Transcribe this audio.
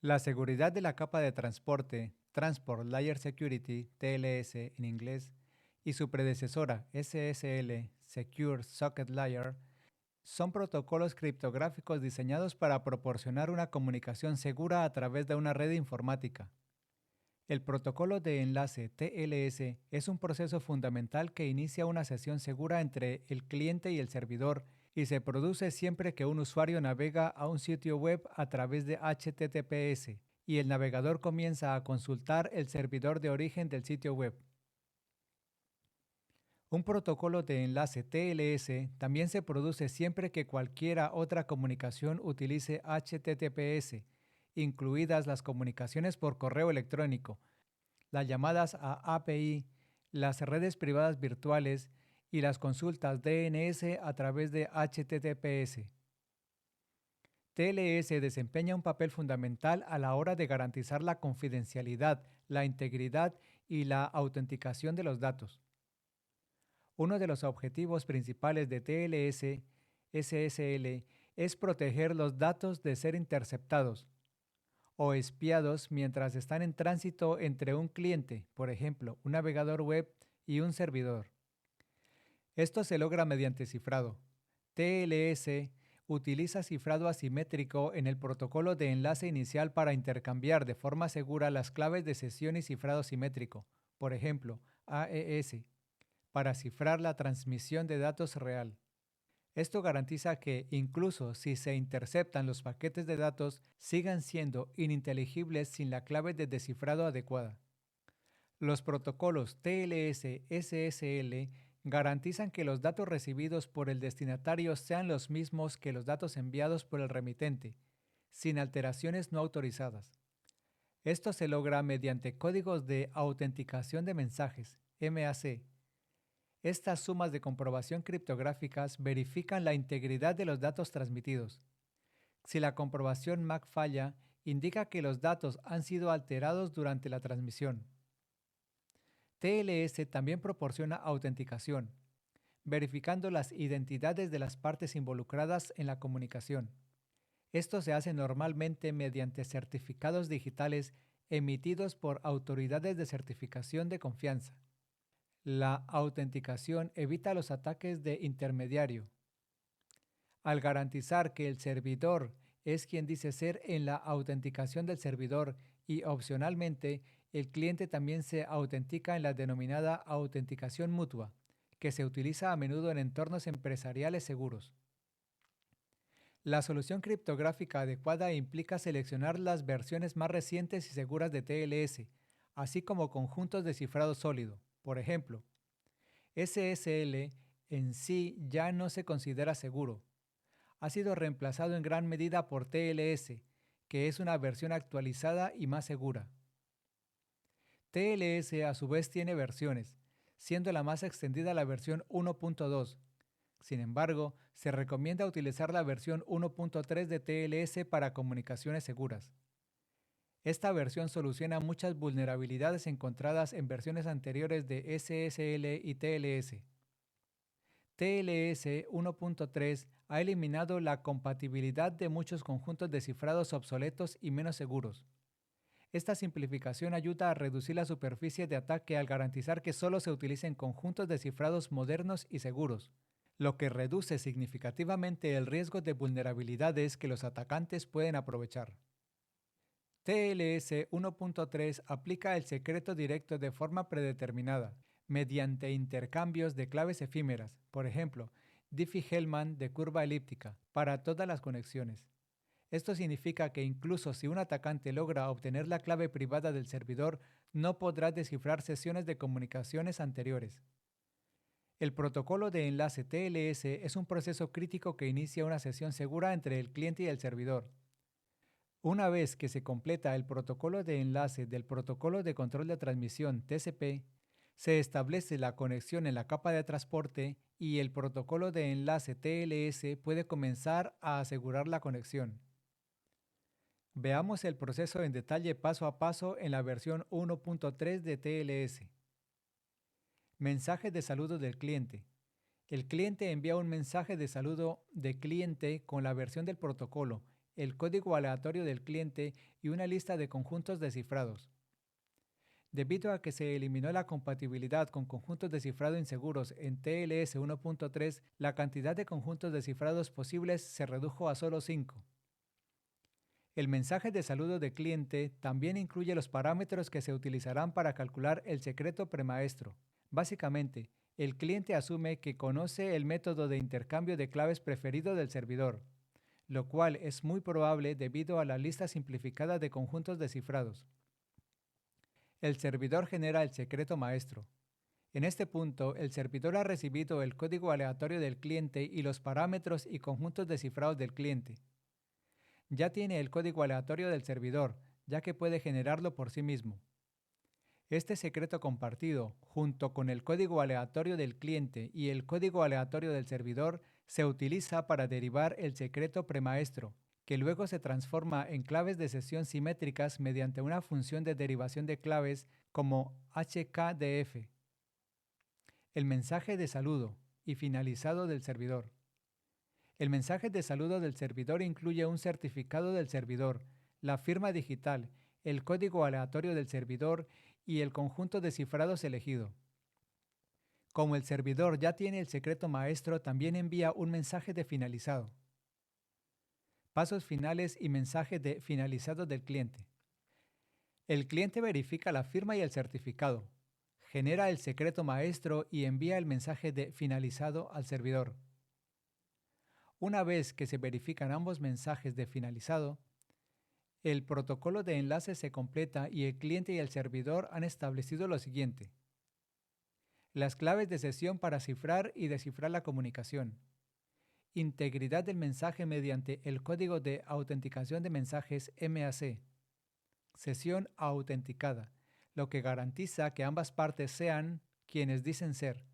La seguridad de la capa de transporte, Transport Layer Security, TLS en inglés, y su predecesora, SSL, Secure Socket Layer, son protocolos criptográficos diseñados para proporcionar una comunicación segura a través de una red informática. El protocolo de enlace TLS es un proceso fundamental que inicia una sesión segura entre el cliente y el servidor y se produce siempre que un usuario navega a un sitio web a través de HTTPS y el navegador comienza a consultar el servidor de origen del sitio web. Un protocolo de enlace TLS también se produce siempre que cualquiera otra comunicación utilice HTTPS, incluidas las comunicaciones por correo electrónico, las llamadas a API, las redes privadas virtuales y las consultas DNS a través de HTTPS. TLS desempeña un papel fundamental a la hora de garantizar la confidencialidad, la integridad y la autenticación de los datos. Uno de los objetivos principales de TLS SSL es proteger los datos de ser interceptados o espiados mientras están en tránsito entre un cliente, por ejemplo, un navegador web y un servidor. Esto se logra mediante cifrado. TLS utiliza cifrado asimétrico en el protocolo de enlace inicial para intercambiar de forma segura las claves de sesión y cifrado simétrico, por ejemplo, AES, para cifrar la transmisión de datos real. Esto garantiza que, incluso si se interceptan los paquetes de datos, sigan siendo ininteligibles sin la clave de descifrado adecuada. Los protocolos TLS-SSL garantizan que los datos recibidos por el destinatario sean los mismos que los datos enviados por el remitente, sin alteraciones no autorizadas. Esto se logra mediante códigos de autenticación de mensajes, MAC. Estas sumas de comprobación criptográficas verifican la integridad de los datos transmitidos. Si la comprobación MAC falla, indica que los datos han sido alterados durante la transmisión. TLS también proporciona autenticación, verificando las identidades de las partes involucradas en la comunicación. Esto se hace normalmente mediante certificados digitales emitidos por autoridades de certificación de confianza. La autenticación evita los ataques de intermediario, al garantizar que el servidor es quien dice ser en la autenticación del servidor y opcionalmente el cliente también se autentica en la denominada autenticación mutua, que se utiliza a menudo en entornos empresariales seguros. La solución criptográfica adecuada implica seleccionar las versiones más recientes y seguras de TLS, así como conjuntos de cifrado sólido. Por ejemplo, SSL en sí ya no se considera seguro. Ha sido reemplazado en gran medida por TLS, que es una versión actualizada y más segura. TLS a su vez tiene versiones, siendo la más extendida la versión 1.2. Sin embargo, se recomienda utilizar la versión 1.3 de TLS para comunicaciones seguras. Esta versión soluciona muchas vulnerabilidades encontradas en versiones anteriores de SSL y TLS. TLS 1.3 ha eliminado la compatibilidad de muchos conjuntos de cifrados obsoletos y menos seguros. Esta simplificación ayuda a reducir la superficie de ataque al garantizar que solo se utilicen conjuntos de cifrados modernos y seguros, lo que reduce significativamente el riesgo de vulnerabilidades que los atacantes pueden aprovechar. TLS 1.3 aplica el secreto directo de forma predeterminada, mediante intercambios de claves efímeras, por ejemplo, Diffie-Hellman de curva elíptica, para todas las conexiones. Esto significa que incluso si un atacante logra obtener la clave privada del servidor, no podrá descifrar sesiones de comunicaciones anteriores. El protocolo de enlace TLS es un proceso crítico que inicia una sesión segura entre el cliente y el servidor. Una vez que se completa el protocolo de enlace del protocolo de control de transmisión TCP, se establece la conexión en la capa de transporte y el protocolo de enlace TLS puede comenzar a asegurar la conexión. Veamos el proceso en detalle paso a paso en la versión 1.3 de TLS. Mensaje de saludo del cliente. El cliente envía un mensaje de saludo de cliente con la versión del protocolo el código aleatorio del cliente y una lista de conjuntos descifrados. Debido a que se eliminó la compatibilidad con conjuntos de cifrado inseguros en TLS 1.3, la cantidad de conjuntos descifrados posibles se redujo a solo 5. El mensaje de saludo de cliente también incluye los parámetros que se utilizarán para calcular el secreto premaestro. Básicamente, el cliente asume que conoce el método de intercambio de claves preferido del servidor, lo cual es muy probable debido a la lista simplificada de conjuntos descifrados. El servidor genera el secreto maestro. En este punto, el servidor ha recibido el código aleatorio del cliente y los parámetros y conjuntos descifrados del cliente. Ya tiene el código aleatorio del servidor, ya que puede generarlo por sí mismo. Este secreto compartido, junto con el código aleatorio del cliente y el código aleatorio del servidor, se utiliza para derivar el secreto premaestro, que luego se transforma en claves de sesión simétricas mediante una función de derivación de claves como HKDF. El mensaje de saludo y finalizado del servidor. El mensaje de saludo del servidor incluye un certificado del servidor, la firma digital, el código aleatorio del servidor y el conjunto de cifrados elegido. Como el servidor ya tiene el secreto maestro, también envía un mensaje de finalizado. Pasos finales y mensaje de finalizado del cliente. El cliente verifica la firma y el certificado, genera el secreto maestro y envía el mensaje de finalizado al servidor. Una vez que se verifican ambos mensajes de finalizado, el protocolo de enlace se completa y el cliente y el servidor han establecido lo siguiente: las claves de sesión para cifrar y descifrar la comunicación, integridad del mensaje mediante el código de autenticación de mensajes MAC, sesión autenticada, lo que garantiza que ambas partes sean quienes dicen ser,